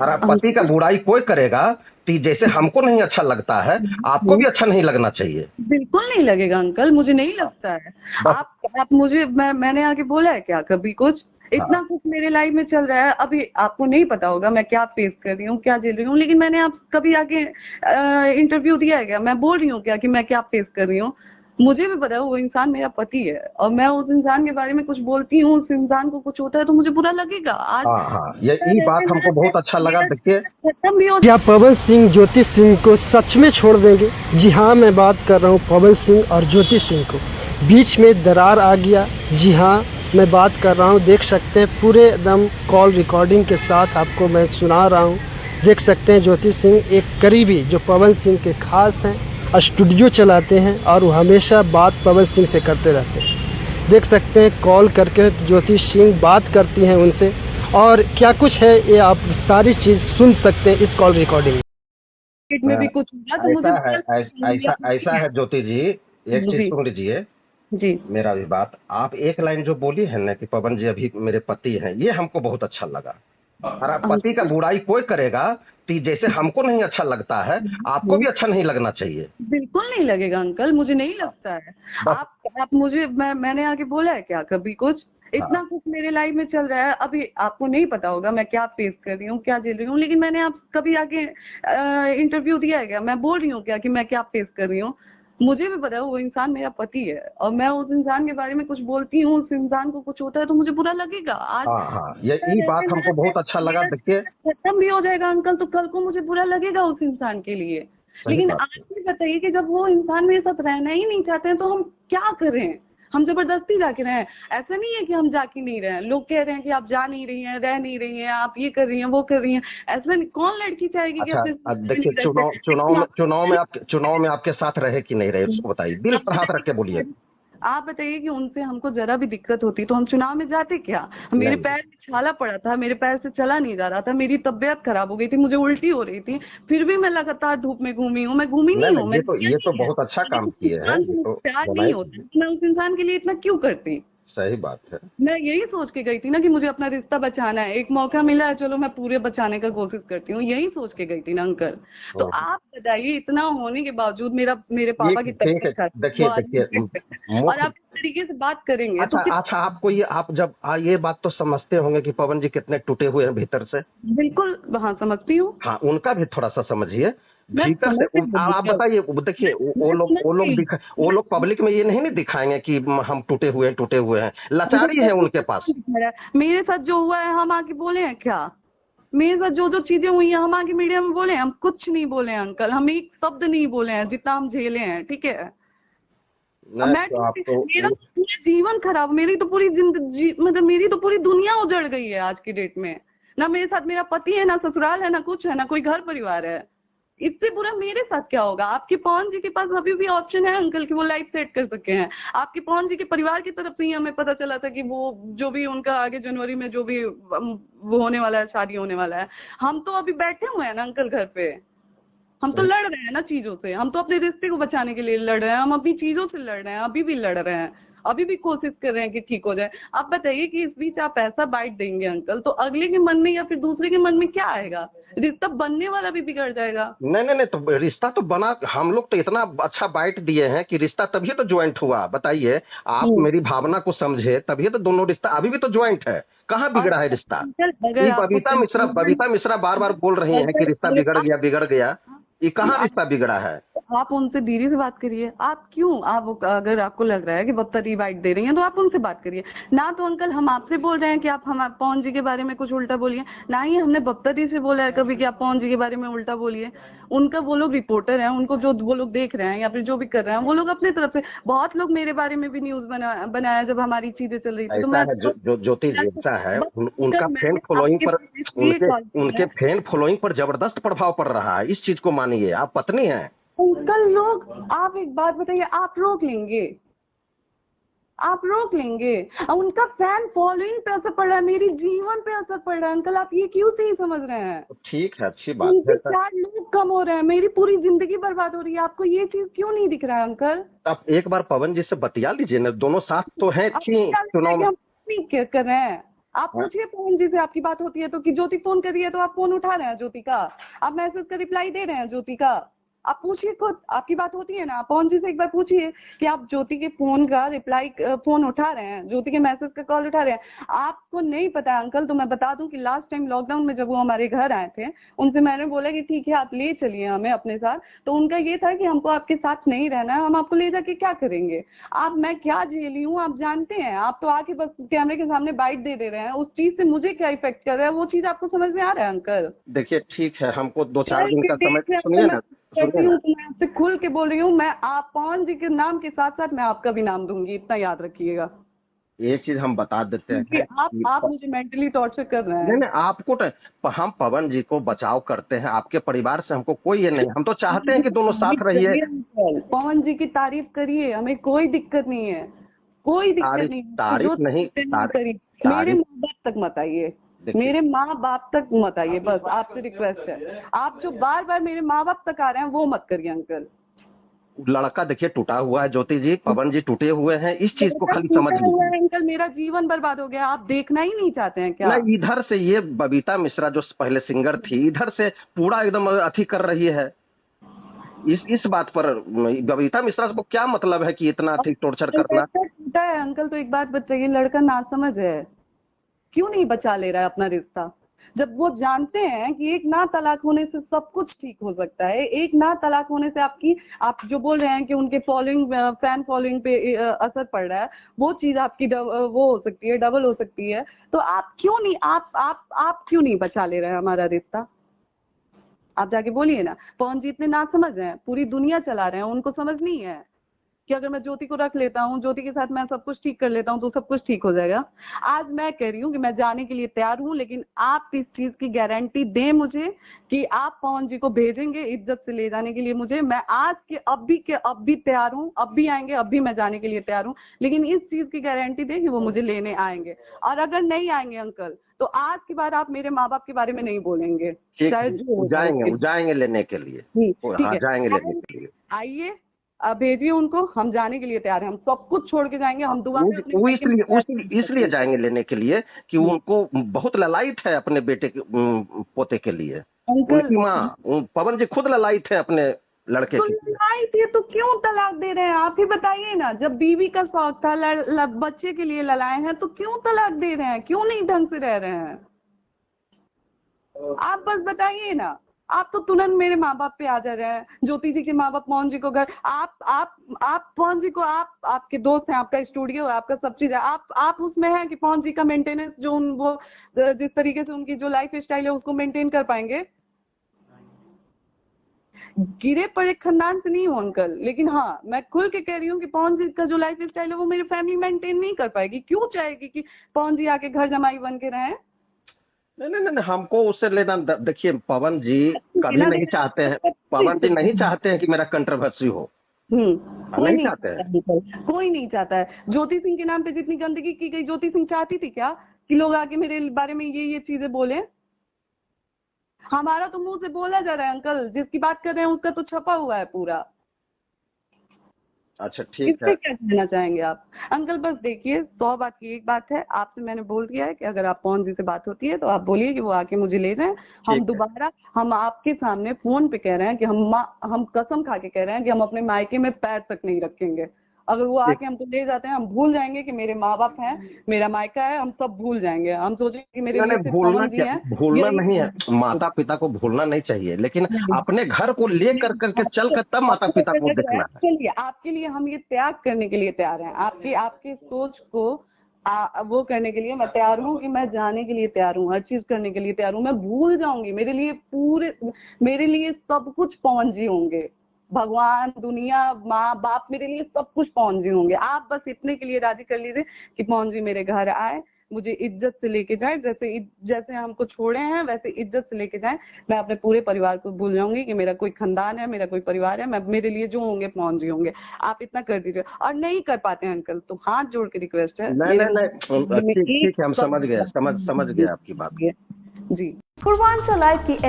हमारा पति का बुराई कोई करेगा कि जैसे हमको नहीं अच्छा लगता है, आपको भी अच्छा नहीं लगना चाहिए। बिल्कुल नहीं लगेगा अंकल, मुझे नहीं लगता है। बस। आप मुझे मैंने आगे बोला है क्या कभी कुछ? हाँ इतना कुछ मेरे लाइफ में चल रहा है, अभी आपको नहीं पता होगा मैं क्या फेस कर रही हूँ, क्या झेल रही हूँ, लेकिन मैंने आप कभी आगे इंटरव्यू दिया है क्या? मैं बोल रही हूँ क्या कि मैं क्या फेस कर रही हूँ? मुझे भी पता है वो इंसान मेरा पति है, और मैं उस इंसान के बारे में कुछ बोलती हूँ, उस इंसान को कुछ होता है तो मुझे बुरा लगेगा। आज हाँ हाँ, ये बात हमको बहुत अच्छा लगा, मेरा देखिए। खत्म भी हो। क्या पवन सिंह ज्योति सिंह को सच में छोड़ देंगे? जी हाँ, मैं बात कर रहा हूँ पवन सिंह और ज्योति सिंह को। बीच में दरार आ गया। जी हाँ, मैं बात कर रहा हूँ, देख सकते हैं पूरे एकदम कॉल रिकॉर्डिंग के साथ आपको मैं सुना रहा हूँ। देख सकते हैं ज्योति सिंह एक करीबी जो पवन सिंह के खास हैं, स्टूडियो चलाते हैं और वो हमेशा बात पवन सिंह से करते रहते हैं। देख सकते हैं कॉल करके ज्योति सिंह बात करती हैं उनसे, और क्या कुछ है ये आप सारी चीज़ सुन सकते हैं इस कॉल रिकॉर्डिंग में। पेट में भी कुछ हुआ तो मुझे ऐसा है, बुरा ऐसा है ज्योति जी, एक चीज जी सुन लीजिए जी मेरा भी बात। आप एक लाइन जो बोली है ना कि पवन जी अभी मेरे पति हैं, ये हमको बहुत अच्छा लगा। हमारा पति का अंकल। बुराई कोई करेगा कि जैसे हमको नहीं अच्छा लगता है, आपको भी अच्छा नहीं लगना चाहिए। बिल्कुल नहीं लगेगा अंकल, मुझे नहीं लगता है। बस। आप मुझे मैंने आगे बोला है क्या कभी कुछ? हाँ इतना कुछ मेरे लाइफ में चल रहा है, अभी आपको नहीं पता होगा मैं क्या फेस कर रही हूँ, क्या झेल रही हूँ, लेकिन मैंने आप कभी आगे इंटरव्यू दिया है क्या? मैं बोल रही हूँ क्या कि मैं क्या फेस कर रही हूँ? मुझे भी पता है वो इंसान मेरा पति है, और मैं उस इंसान के बारे में कुछ बोलती हूँ, उस इंसान को कुछ होता है तो मुझे बुरा लगेगा। आज हाँ हाँ, ये बात रहते हमको रहते बहुत अच्छा लगा, मेरा देखिए। खत्म भी हो जाएगा अंकल, तो कल को मुझे बुरा लगेगा उस इंसान के लिए। सही लेकिन बात आज है। भी बताइए कि जब वो इंसान मेरे साथ रहना ही नहीं चाहते हैं तो हम क्या करें? हम जबरदस्ती जाके रहें? ऐसा नहीं है कि हम जाके नहीं रहे हैं, लोग कह रहे हैं कि आप जा नहीं रही हैं, रह नहीं रही हैं, आप ये कर रही हैं, वो कर रही हैं। ऐसा नहीं, कौन लड़की चाहेगी कि अच्छा, अपने अब साथ देखिए, नहीं रहते, लेकिन चुनाव में आपके साथ रहे कि नहीं रहे, उसको बताइए, दिल आप पर हाथ रख के बोलिए। बताइए आप बताइए कि उनसे हमको जरा भी दिक्कत होती तो हम चुनाव में जाते क्या? मेरे नहीं पैर में छाला पड़ा था, मेरे पैर से चला नहीं जा रहा था, मेरी तबीयत खराब हो गई थी, मुझे उल्टी हो रही थी, फिर भी मैं लगातार धूप में घूमी हूँ। मैं घूमी नहीं नहीं हूँ, नहीं, मैंने किया ये तो नहीं है। बहुत अच्छा अगर काम उस किए हैं, इंसान ये को तो मुझसे प्यार नहीं बनाए। होता तो मैं उस इंसान के लिए इतना क्यों करती? सही बात है। मैं यही सोच के गई थी ना कि मुझे अपना रिश्ता बचाना है, एक मौका मिला है, चलो मैं पूरे बचाने का कोशिश करती हूँ, यही सोच के गई थी ना अंकल। तो हम्म। आप बताइए, इतना होने के बावजूद मेरे पापा ठीक की है, ठीक तबीयत है। खराब है, वो देखिए आज देखिए, admit है, और मुख्य। आप इस तरीके से बात करेंगे तो अच्छा किस? अच्छा, आपको ये, आप जब ये बात तो समझते होंगे कि पवन जी कितने टूटे हुए हैं भीतर से। बिल्कुल हाँ समझती हूँ। हाँ, उनका भी थोड़ा सा समझिए। मैं भीतर से समझती हूँ आप बताइए, देखिए मैं समझती हूँ। वो लोग पब्लिक में ये नहीं नहीं दिखाएंगे कि हम टूटे हुए हैं, अंकल लाचारी है पब्लिक उनके में पास। कौन दिखा रहा है? मेरे साथ जो हुआ है हम आके बोले हैं क्या? मेरे साथ जो जो चीजें हुई हैं हम आगे मीडिया में बोले हैं? हम कुछ नहीं बोले हैं अंकल, हम एक शब्द नहीं बोले हैं जितना हम झेले हैं, ठीक है? अब नहीं मैं तो आप तो मेरा पूरा जीवन खराब, मेरी तो पूरी जिंदगी, मतलब मेरी तो पूरी दुनिया उजड़ गई है आज की डेट में। ना मेरे साथ मेरा पति है, ना ससुराल है, ना कुछ है, ना कोई घर परिवार है। इससे बुरा मेरे साथ क्या होगा? आपके पवन जी के पास अभी भी ऑप्शन है अंकल कि वो लाइफ सेट कर सके हैं। आपके पवन जी के परिवार की तरफ से ही हमें पता चला था कि वो जो भी उनका आगे जनवरी में जो भी वो होने वाला है, शादी होने वाला है। हम तो अभी बैठे हुए हैं ना अंकल घर पे, हम तो सही। लड़ रहे हैं ना चीजों से, हम तो अपने रिश्ते को बचाने के लिए लड़ रहे हैं, हम अपनी चीजों से लड़ रहे हैं, अभी भी लड़ रहे हैं, अभी भी कोशिश कर रहे हैं कि ठीक हो जाए। आप बताइए कि इस बीच आप ऐसा बाइट देंगे अंकल तो अगले के मन में या फिर दूसरे के मन में क्या आएगा? रिश्ता बनने वाला भी बिगड़ जाएगा। नहीं नहीं नहीं, तो रिश्ता तो बना, हम लोग तो इतना अच्छा बाइट दिए हैं कि रिश्ता तभी तो ज्वाइंट हुआ, बताइए। आप हम्म। मेरी भावना को समझे, तभी तो दोनों रिश्ता अभी भी तो ज्वाइंट है। कहाँ और बिगड़ा है रिश्ता? अंकल अगर ये आपको बबीता मिश्रा बार बार बोल रही हैं कि अगर रिश्ता अगर बिगड़ गया। ये कहाँ आप रिश्ता बिगड़ा है? आप उनसे धीरे से बात करिए। आप क्यों, आप अगर आपको लग रहा है कि बदतरी बाइट दे रही हैं तो आप उनसे बात करिए ना। तो अंकल हम आपसे बोल रहे हैं कि आप हम पवन जी के बारे में कुछ उल्टा बोलिए, ना ही हमने बदतरी से बोला है कभी कि आप पवन जी के बारे में उल्टा बोलिए। उनका वो लोग रिपोर्टर हैं, उनको जो वो लोग देख रहे हैं या फिर जो भी कर रहे हैं वो लोग अपनी तरफ से, बहुत लोग मेरे बारे में भी न्यूज बनाया जब हमारी चीजें चल रही थी तो ऐसा मैं है तो जो ज्योति जी, ऐसा है, बस उनका अंकल फैन मैंने फॉलोइंग आपके पर, पास इसलिए कॉल किया उनके है। फैन फॉलोइंग पर जबरदस्त प्रभाव पड़ रहा है, इस चीज को मानिए। आप पत्नी हैं। अंकल लोग, आप एक बात बताइए, आप रोक लेंगे? आप रोक लेंगे? और उनका फैन फॉलोइंग पे असर पड़ रहा है, मेरी जीवन पे असर पड़ रहा है अंकल, आप ये क्यों सही समझ रहे हैं? तो ठीक है, अच्छी बात है। उनके 4 लोग कम हो रहे हैं, मेरी पूरी जिंदगी बर्बाद हो रही है, आपको ये चीज क्यों नहीं दिख रहा है अंकल? आप एक बार पवन जी से बतिया लीजिए ना, दोनों साथ तो हैं अब थी क्या लगता है चुनाव कि में। हम नहीं कर रहे हैं? आप पूछिए पवन जी से, आपकी बात होती है तो, कि ज्योति फोन कर रही है तो आप फोन उठा रहे हैं ज्योति का, आप मैसेज का रिप्लाई दे रहे हैं ज्योति का, आप पूछिए खुद, आपकी बात होती है ना, आप पवन जी से एक बार पूछिए कि आप ज्योति के फोन का रिप्लाई, फोन उठा रहे हैं, ज्योति के मैसेज का कॉल उठा रहे हैं। आपको नहीं पता है अंकल, तो मैं बता दूं कि लास्ट टाइम लॉकडाउन में जब वो हमारे घर आए थे, उनसे मैंने बोला कि ठीक है आप ले चलिए हमें अपने साथ, तो उनका ये था कि हमको आपके साथ नहीं रहना है, हम आपको ले जाके क्या करेंगे, मैं क्या झेली हूँ आप जानते हैं, आप तो आके बस कैमरे के सामने बाइट दे रहे हैं, उस चीज से मुझे क्या इफेक्ट कर रहा है वो चीज आपको समझ में आ रहा है अंकल? देखिए ठीक है, हमको 2-4 दिन का समय सुनिए ना, कहती हूँ तो मैं आपसे खुल के बोल रही हूँ, मैं आप पवन जी के नाम के साथ साथ मैं आपका भी नाम दूंगी, इतना याद रखिएगा। एक चीज हम बता देते हैं कि आप मुझे मेंटली टॉर्चर कर रहे हैं। नहीं, आपको हम पवन जी को बचाव करते हैं, आपके परिवार से हमको कोई ये नहीं, हम तो चाहते हैं कि दोनों साथ रहिए। पवन जी की तारीफ करिए, हमें कोई दिक्कत नहीं है, कोई दिक्कत नहीं, तारीफ नहीं, मेरे माँ बाप तक मत आइए, मेरे माँ बाप तक मत आइए, बस आपसे रिक्वेस्ट है। आप जो बार बार मेरे माँ बाप तक आ रहे हैं वो मत करिए अंकल। लड़का देखिए टूटा हुआ है ज्योति जी, पवन जी टूटे हुए हैं, इस चीज को खाली समझ लीजिए। अंकल मेरा जीवन बर्बाद हो गया, आप देखना ही नहीं चाहते हैं क्या? नहीं, इधर से ये बबीता मिश्रा जो पहले सिंगर थी, इधर से पूरा एकदम अथी कर रही है इस बात पर। बबीता मिश्रा को क्या मतलब है कि इतना अधिक टॉर्चर करना? टूटा है अंकल तो एक बात बताइए, लड़का नासमझ है, क्यों नहीं बचा ले रहा है अपना रिश्ता? जब वो जानते हैं कि एक ना तलाक होने से सब कुछ ठीक हो सकता है, एक ना तलाक होने से आप जो बोल रहे हैं कि उनके फैन फॉलोइंग पे असर पड़ रहा है, वो चीज आपकी वो हो सकती है, डबल हो सकती है, तो आप क्यों नहीं आप क्यों नहीं बचा ले रहे हैं हमारा रिश्ता? आप जाके बोलिए ना। पवन जी इतने नासमझ हैं, पूरी दुनिया चला रहे हैं, उनको समझ नहीं है कि अगर मैं ज्योति को रख लेता हूँ, ज्योति के साथ मैं सब कुछ ठीक कर लेता हूँ तो सब कुछ ठीक हो जाएगा। आज मैं कह रही हूँ कि मैं जाने के लिए तैयार हूँ, लेकिन आप इस चीज की गारंटी दें मुझे कि आप पवन जी को भेजेंगे इज्जत से ले जाने के लिए मुझे। मैं आज के अब भी तैयार हूँ, अब भी आएंगे, अब भी मैं जाने के लिए तैयार हूँ, लेकिन इस चीज की गारंटी दें कि वो मुझे लेने आएंगे। और अगर नहीं आएंगे अंकल तो आज के बाद आप मेरे माँ बाप के बारे में नहीं बोलेंगे। जाएंगे लेने के लिए, जाएंगे लेने के लिए, आइए भेजिए उनको, हम जाने के लिए तैयार हैं, हम सब कुछ छोड़ के जाएंगे। हम दोबारा वो इसलिए जाएंगे लेने के लिए कि उनको बहुत ललायत है अपने बेटे के पोते के लिए। उनकी माँ पवन जी खुद ललायत है अपने लड़के की। ललायत है तो क्यों तलाक दे रहे हैं? आप ही बताइए ना, जब बीवी का शौक था, बच्चे के लिए ललाए हैं, तो क्यों तलाक दे रहे हैं? क्यों नहीं ढंग से रह रहे हैं? आप बस बताइए ना। आप तो तुरंत मेरे माँ बाप पे आ जा रहे हैं, ज्योति जी के माँ बाप पवन जी को घर, आप पवन जी को, आपके दोस्त हैं, आपका स्टूडियो है, आपका सब चीज है, आप उसमें हैं कि पवन जी का मेंटेनेंस जो वो जिस तरीके से उनकी जो लाइफ स्टाइल है उसको मेंटेन कर पाएंगे? गिरे पड़े खानदान से नहीं हूँ अंकल, लेकिन हाँ मैं खुल के कह रही हूँ कि पवन जी का जो लाइफ स्टाइल है वो मेरी फैमिली मेंटेन नहीं कर पाएगी। क्यों चाहेगी कि पवन जी आके घर जमाई बन के रहें? नहीं, हमको उससे लेना। देखिए पवन जी कभी नहीं चाहते हैं, पवन जी नहीं चाहते हैं कि मेरा कंट्रोवर्सी हो। नहीं चाहते हैं, कोई नहीं चाहता है। ज्योति सिंह के नाम पे जितनी गंदगी की गई, ज्योति सिंह चाहती थी क्या कि लोग आके मेरे बारे में ये चीजें बोले? हमारा तो मुंह से बोला जा रहा है अंकल, जिसकी बात कर रहे हैं उसका तो छपा हुआ है पूरा। अच्छा ठीक है, क्या कहना चाहेंगे आप अंकल? बस देखिए 100 बात की एक बात है, आपसे मैंने बोल दिया है कि अगर आप पवन जी से बात होती है तो आप बोलिए कि वो आके मुझे ले जाएं। हम दोबारा, हम आपके सामने फोन पे कह रहे हैं कि हम कसम खा के कह रहे हैं कि हम अपने मायके में पैर तक नहीं रखेंगे। अगर वो आके हमको ले जाते हैं, हम भूल जाएंगे कि मेरे माँ बाप हैं, मेरा मायका है, हम सब भूल जाएंगे। हम सोचेंगे कि मेरे लिए भूलना नहीं है, माता पिता को भूलना नहीं चाहिए, लेकिन अपने घर को लेकर करके चल कर तब माता पिता को देखना है। चलिए आपके लिए हम ये त्याग करने के लिए तैयार हैं, आपकी सोच को वो करने के लिए मैं तैयार हूँ कि मैं जाने के लिए तैयार हूँ, हर चीज करने के लिए तैयार हूँ। मैं भूल जाऊंगी, मेरे लिए सब कुछ पवन जी होंगे, भगवान, दुनिया, माँ बाप, मेरे लिए सब कुछ पवन जी होंगे। आप बस इतने के लिए राजी कर लीजिए कि पवन जी मेरे घर आए, मुझे इज्जत से लेके जाए, जैसे हमको छोड़े हैं वैसे इज्जत से लेके जाए। मैं अपने पूरे परिवार को भूल जाऊंगी कि मेरा कोई खानदान है, मेरा कोई परिवार है। मेरे लिए जो होंगे पवन जी होंगे। आप इतना कर दीजिए। और नहीं कर पाते हैं अंकल तो हाथ जोड़ के रिक्वेस्ट है। नहीं, ठीक है, हम समझ गए आपकी बात जी। पूर्वांचल लाइव की